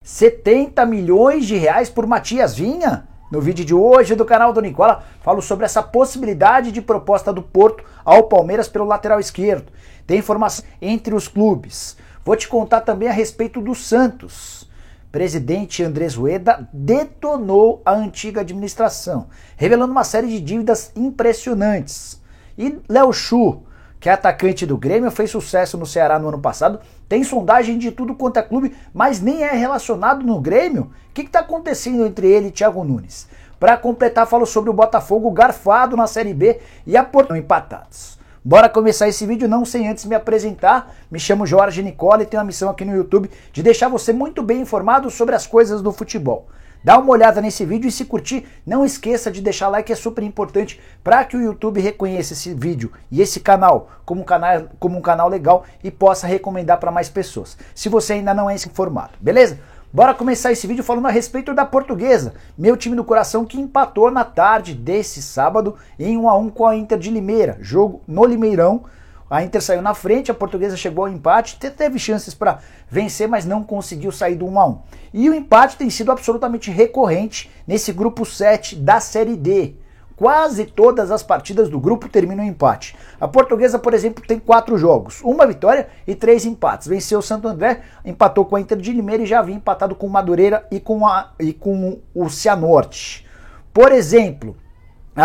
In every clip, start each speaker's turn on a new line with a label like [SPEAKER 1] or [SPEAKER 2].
[SPEAKER 1] 70 milhões de reais por Matias Vinha? No vídeo de hoje do canal do Nicola, falo sobre essa possibilidade de proposta do Porto ao Palmeiras pelo lateral esquerdo. Tem informação entre os clubes. Vou te contar também a respeito do Santos. Presidente Andrés Rueda detonou a antiga administração, revelando uma série de dívidas impressionantes. E Léo Chu, que é atacante do Grêmio, fez sucesso no Ceará no ano passado, tem sondagem de tudo quanto é clube, mas nem é relacionado no Grêmio. O que está acontecendo entre ele e Thiago Nunes? Para completar, falo sobre o Botafogo garfado na Série B e a Porto empatados. Bora começar esse vídeo não sem antes me apresentar. Me chamo Jorge Nicola e tenho a missão aqui no YouTube de deixar você muito bem informado sobre as coisas do futebol. Dá uma olhada nesse vídeo e se curtir, não esqueça de deixar like, é super importante para que o YouTube reconheça esse vídeo e esse canal como um canal legal e possa recomendar para mais pessoas, se você ainda não é informado, beleza? Bora começar esse vídeo falando a respeito da Portuguesa, meu time do coração que empatou na tarde desse sábado em 1 a 1 com a Inter de Limeira, jogo no Limeirão. A Inter saiu na frente, a Portuguesa chegou ao empate, teve chances para vencer, mas não conseguiu sair do 1 a 1. E o empate tem sido absolutamente recorrente nesse grupo 7 da Série D. Quase todas as partidas do grupo terminam em empate. A Portuguesa, por exemplo, tem 4 jogos, 1 vitória e 3 empates. Venceu o Santo André, empatou com a Inter de Limeira e já havia empatado com o Madureira e com o Cianorte. Por exemplo,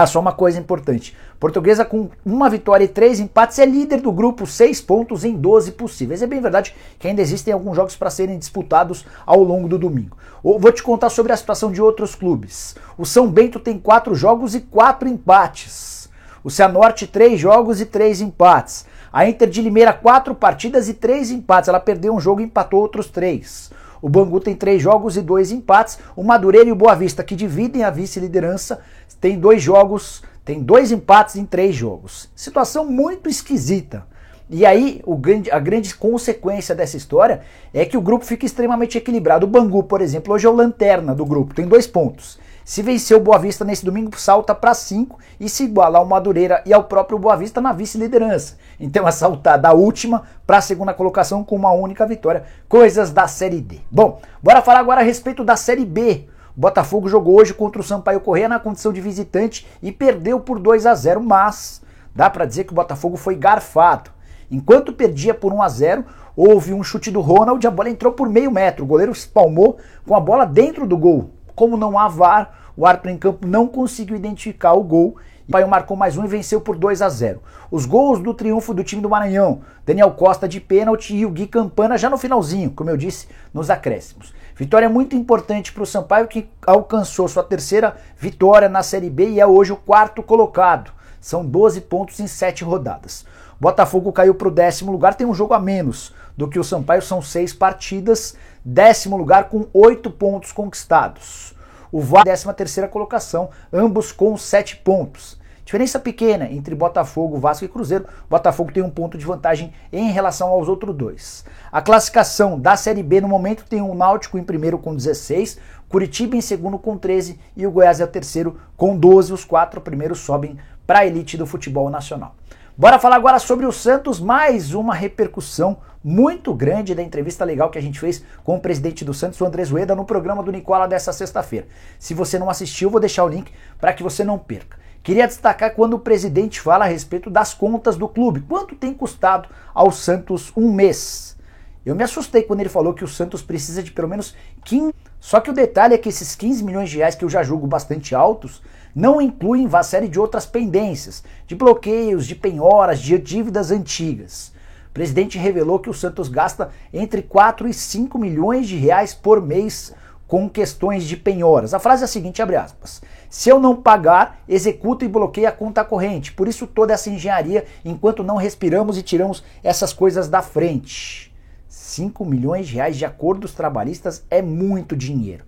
[SPEAKER 1] só uma coisa importante. Portuguesa com 1 vitória e 3 empates é líder do grupo, 6 pontos em 12 possíveis. É bem verdade que ainda existem alguns jogos para serem disputados ao longo do domingo. Vou te contar sobre a situação de outros clubes. O São Bento tem 4 jogos e 4 empates. O Cianorte 3 jogos e 3 empates. A Inter de Limeira 4 partidas e 3 empates. Ela perdeu um jogo e empatou outros 3. O Bangu tem 3 jogos e 2 empates. O Madureira e o Boa Vista, que dividem a vice-liderança, tem 2 jogos, tem 2 empates em 3 jogos. Situação muito esquisita. E aí, a grande consequência dessa história é que o grupo fica extremamente equilibrado. O Bangu, por exemplo, hoje é o lanterna do grupo, tem 2 pontos. Se vencer o Boa Vista nesse domingo, salta para 5 e se igualar ao Madureira e ao próprio Boa Vista na vice-liderança. Então é saltar da última para a segunda colocação com uma única vitória. Coisas da Série D. Bom, bora falar agora a respeito da Série B. O Botafogo jogou hoje contra o Sampaio Corrêa na condição de visitante e perdeu por 2 a 0, mas dá para dizer que o Botafogo foi garfado. Enquanto perdia por 1 a 0, houve um chute do Ronald, a bola entrou por meio metro, o goleiro espalmou com a bola dentro do gol. Como não há VAR, o árbitro em campo não conseguiu identificar o gol. O Sampaio marcou mais um e venceu por 2 a 0. Os gols do triunfo do time do Maranhão, Daniel Costa de pênalti e o Gui Campana já no finalzinho, como eu disse, nos acréscimos. Vitória muito importante para o Sampaio, que alcançou sua 3ª vitória na Série B e é hoje o 4º colocado. São 12 pontos em 7 rodadas. Botafogo caiu para o 10º lugar, tem um jogo a menos do que o Sampaio, são 6 partidas, 10º lugar com 8 pontos conquistados. O VAR, 13ª colocação, ambos com 7 pontos. Diferença pequena entre Botafogo, Vasco e Cruzeiro. Botafogo tem 1 ponto de vantagem em relação aos outros 2. A classificação da Série B no momento tem o Náutico em primeiro com 16, Curitiba em segundo com 13 e o Goiás é o terceiro com 12. Os 4 primeiros sobem para a elite do futebol nacional. Bora falar agora sobre o Santos, mais uma repercussão muito grande da entrevista legal que a gente fez com o presidente do Santos, o Andrés Rueda, no programa do Nicola dessa sexta-feira. Se você não assistiu, vou deixar o link para que você não perca. Queria destacar quando o presidente fala a respeito das contas do clube. Quanto tem custado ao Santos um mês? Eu me assustei quando ele falou que o Santos precisa de pelo menos 15. Só que o detalhe é que esses 15 milhões de reais, que eu já julgo bastante altos, não incluem uma série de outras pendências, de bloqueios, de penhoras, de dívidas antigas. O presidente revelou que o Santos gasta entre 4 e 5 milhões de reais por mês com questões de penhoras. A frase é a seguinte, abre aspas: se eu não pagar, executo e bloqueio a conta corrente. Por isso toda essa engenharia, enquanto não respiramos e tiramos essas coisas da frente. 5 milhões de reais de acordos trabalhistas é muito dinheiro.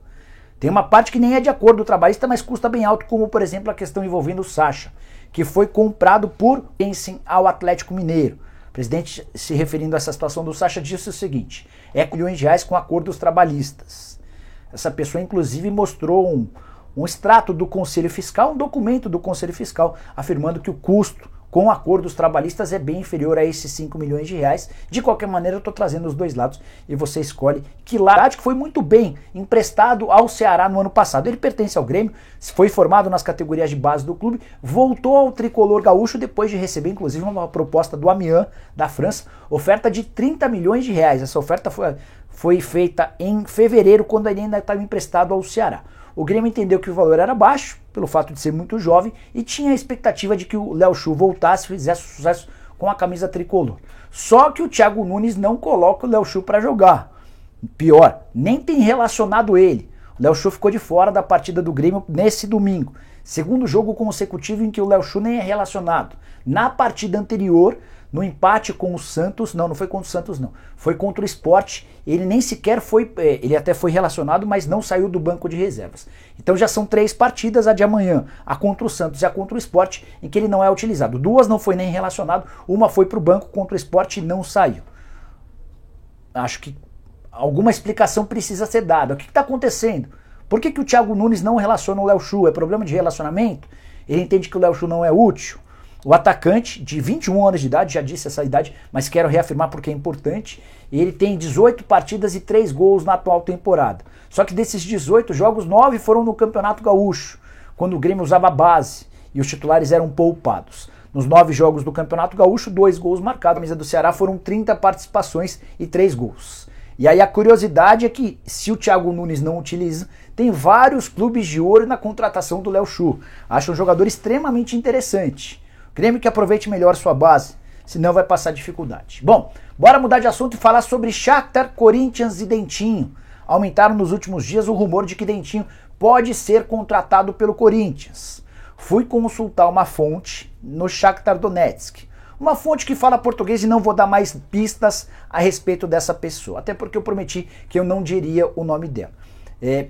[SPEAKER 1] Tem uma parte que nem é de acordo trabalhista, mas custa bem alto, como por exemplo a questão envolvendo o Sacha, que foi comprado por Ensen ao Atlético Mineiro. O presidente, se referindo a essa situação do Sacha, disse o seguinte: é milhões de reais com acordos trabalhistas. Essa pessoa inclusive mostrou um extrato do Conselho Fiscal, um documento do Conselho Fiscal, afirmando que o custo com acordos trabalhistas é bem inferior a esses 5 milhões de reais. De qualquer maneira, eu estou trazendo os dois lados e você escolhe que lado, que foi muito bem emprestado ao Ceará no ano passado. Ele pertence ao Grêmio, foi formado nas categorias de base do clube, voltou ao tricolor gaúcho depois de receber inclusive uma proposta do Amiens da França, oferta de 30 milhões de reais. Essa oferta foi feita em fevereiro, quando ele ainda estava emprestado ao Ceará. O Grêmio entendeu que o valor era baixo, pelo fato de ser muito jovem, e tinha a expectativa de que o Léo Chu voltasse e fizesse sucesso com a camisa tricolor. Só que o Thiago Nunes não coloca o Léo Chu para jogar. Pior, nem tem relacionado ele. O Léo Chu ficou de fora da partida do Grêmio nesse domingo. Segundo jogo consecutivo em que o Léo Chu nem é relacionado. Na partida anterior, no empate com o Santos, não foi contra o Santos não, foi contra o Sport, ele nem sequer foi, ele até foi relacionado, mas não saiu do banco de reservas. Então já são 3 partidas, a de amanhã, a contra o Santos e a contra o Sport, em que ele não é utilizado. 2 não foi nem relacionado, uma foi para o banco contra o Sport e não saiu. Acho que alguma explicação precisa ser dada. O que está acontecendo? Por que o Thiago Nunes não relaciona o Léo Chu? É problema de relacionamento? Ele entende que o Léo Chu não é útil? O atacante, de 21 anos de idade, já disse essa idade, mas quero reafirmar porque é importante, ele tem 18 partidas e 3 gols na atual temporada. Só que desses 18 jogos, 9 foram no Campeonato Gaúcho, quando o Grêmio usava a base e os titulares eram poupados. Nos 9 jogos do Campeonato Gaúcho, 2 gols marcados. A camisa do Ceará foram 30 participações e 3 gols. E aí a curiosidade é que, se o Thiago Nunes não utiliza, tem vários clubes de olho na contratação do Léo Chu. Acho um jogador extremamente interessante. Grêmio que aproveite melhor sua base, senão vai passar dificuldade. Bom, bora mudar de assunto e falar sobre Shakhtar, Corinthians e Dentinho. Aumentaram nos últimos dias o rumor de que Dentinho pode ser contratado pelo Corinthians. Fui consultar uma fonte no Shakhtar Donetsk. Uma fonte que fala português e não vou dar mais pistas a respeito dessa pessoa. Até porque eu prometi que eu não diria o nome dela.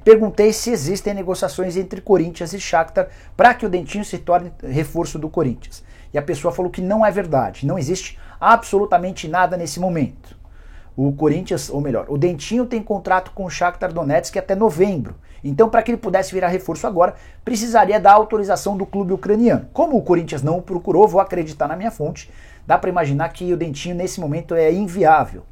[SPEAKER 1] Perguntei se existem negociações entre Corinthians e Shakhtar para que o Dentinho se torne reforço do Corinthians. E a pessoa falou que não é verdade, não existe absolutamente nada nesse momento. O Corinthians, ou melhor, o Dentinho tem contrato com o Shakhtar Donetsk até novembro. Então, para que ele pudesse virar reforço agora, precisaria da autorização do clube ucraniano. Como o Corinthians não o procurou, vou acreditar na minha fonte, dá para imaginar que o Dentinho nesse momento é inviável.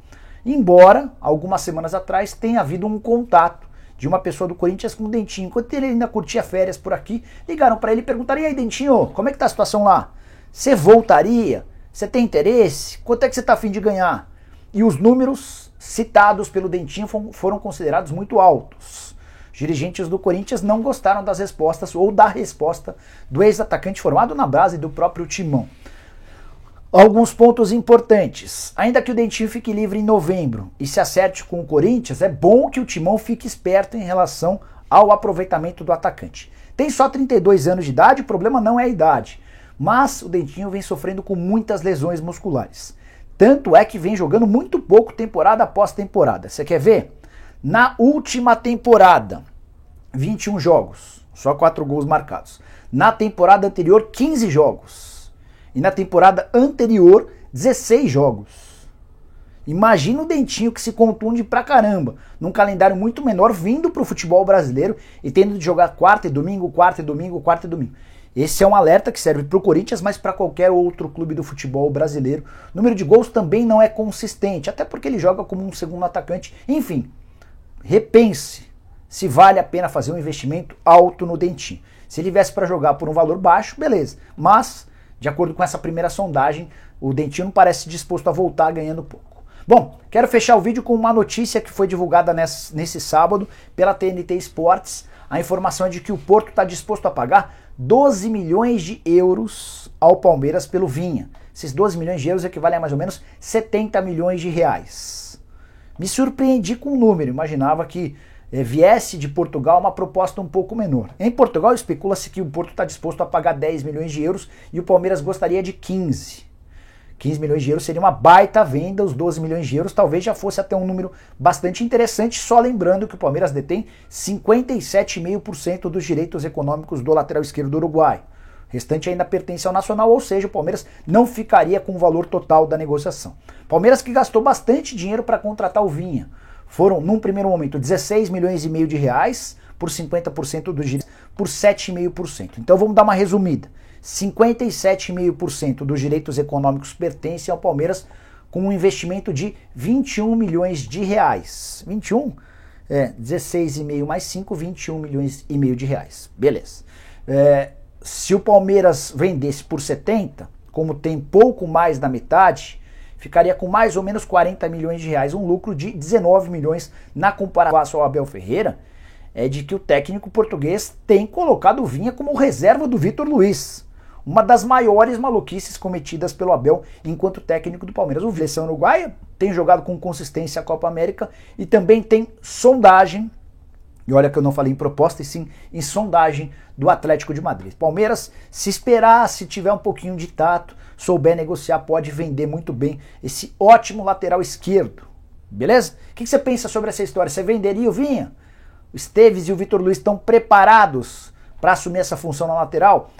[SPEAKER 1] Embora, algumas semanas atrás, tenha havido um contato de uma pessoa do Corinthians com o Dentinho. Enquanto ele ainda curtia férias por aqui, ligaram para ele e perguntaram: e aí, Dentinho, como é que tá a situação lá? Você voltaria? Você tem interesse? Quanto é que você está a fim de ganhar? E os números citados pelo Dentinho foram considerados muito altos. Os dirigentes do Corinthians não gostaram das respostas ou da resposta do ex-atacante formado na base do próprio Timão. Alguns pontos importantes. Ainda que o Dentinho fique livre em novembro e se acerte com o Corinthians, é bom que o Timão fique esperto em relação ao aproveitamento do atacante. Tem só 32 anos de idade, o problema não é a idade. Mas o Dentinho vem sofrendo com muitas lesões musculares. Tanto é que vem jogando muito pouco temporada após temporada. Você quer ver? Na última temporada, 21 jogos, só 4 gols marcados. Na temporada anterior, 15 jogos. E na temporada anterior, 16 jogos. Imagina o Dentinho que se contunde pra caramba, num calendário muito menor, vindo pro futebol brasileiro e tendo de jogar quarta e domingo, quarta e domingo, quarta e domingo. Esse é um alerta que serve para o Corinthians, mas para qualquer outro clube do futebol brasileiro. O número de gols também não é consistente, até porque ele joga como um segundo atacante. Enfim, repense se vale a pena fazer um investimento alto no Dentinho. Se ele viesse para jogar por um valor baixo, beleza. Mas, de acordo com essa primeira sondagem, o Dentinho não parece disposto a voltar ganhando pouco. Bom, quero fechar o vídeo com uma notícia que foi divulgada nesse sábado pela TNT Sports. A informação é de que o Porto está disposto a pagar 12 milhões de euros ao Palmeiras pelo Vinha. Esses 12 milhões de euros equivalem a mais ou menos 70 milhões de reais. Me surpreendi com o número, imaginava que viesse de Portugal uma proposta um pouco menor. Em Portugal especula-se que o Porto está disposto a pagar 10 milhões de euros e o Palmeiras gostaria de 15. 15 milhões de euros seria uma baita venda, os 12 milhões de euros talvez já fosse até um número bastante interessante, só lembrando que o Palmeiras detém 57,5% dos direitos econômicos do lateral esquerdo do Uruguai. O restante ainda pertence ao Nacional, ou seja, o Palmeiras não ficaria com o valor total da negociação. Palmeiras que gastou bastante dinheiro para contratar o Vinha. Foram, num primeiro momento, 16 milhões e meio de reais por 50% dos direitos, por 7,5%. Então vamos dar uma resumida. 57,5% dos direitos econômicos pertencem ao Palmeiras, com um investimento de 21 milhões de reais. 21? 16,5 mais 5, 21 milhões e meio de reais. Beleza. Se o Palmeiras vendesse por 70, como tem pouco mais da metade, ficaria com mais ou menos 40 milhões de reais, um lucro de 19 milhões na comparação ao Abel Ferreira, de que o técnico português tem colocado o Vinha como reserva do Vitor Luiz. Uma das maiores maluquices cometidas pelo Abel enquanto técnico do Palmeiras. O seleção uruguaia tem jogado com consistência a Copa América e também tem sondagem, e olha que eu não falei em proposta, e sim em sondagem do Atlético de Madrid. Palmeiras, se esperar, se tiver um pouquinho de tato, souber negociar, pode vender muito bem esse ótimo lateral esquerdo. Beleza? O que você pensa sobre essa história? Você venderia o Vinha? O Esteves e o Vitor Luiz estão preparados para assumir essa função na lateral?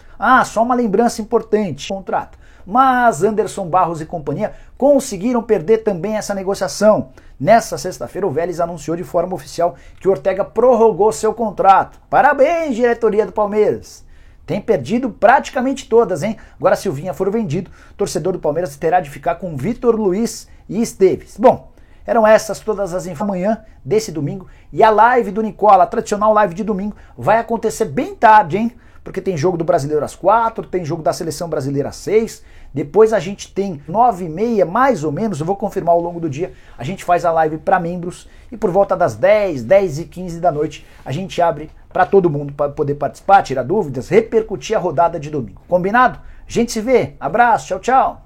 [SPEAKER 1] Só uma lembrança importante, contrato. Mas Anderson Barros e companhia conseguiram perder também essa negociação. Nessa sexta-feira o Vélez anunciou de forma oficial que o Ortega prorrogou seu contrato. Parabéns, diretoria do Palmeiras. Tem perdido praticamente todas, hein? Agora, se o Vinha for vendido, o torcedor do Palmeiras terá de ficar com Vitor Luiz e Esteves. Bom, eram essas todas as informações amanhã desse domingo. E a live do Nicola, a tradicional live de domingo, vai acontecer bem tarde, hein? Porque tem jogo do Brasileiro às 4, tem jogo da Seleção Brasileira às 6, depois a gente tem 9h30, mais ou menos, eu vou confirmar ao longo do dia, a gente faz a live para membros e por volta das 10h15 da noite, a gente abre para todo mundo para poder participar, tirar dúvidas, repercutir a rodada de domingo. Combinado? A gente se vê, abraço, tchau, tchau!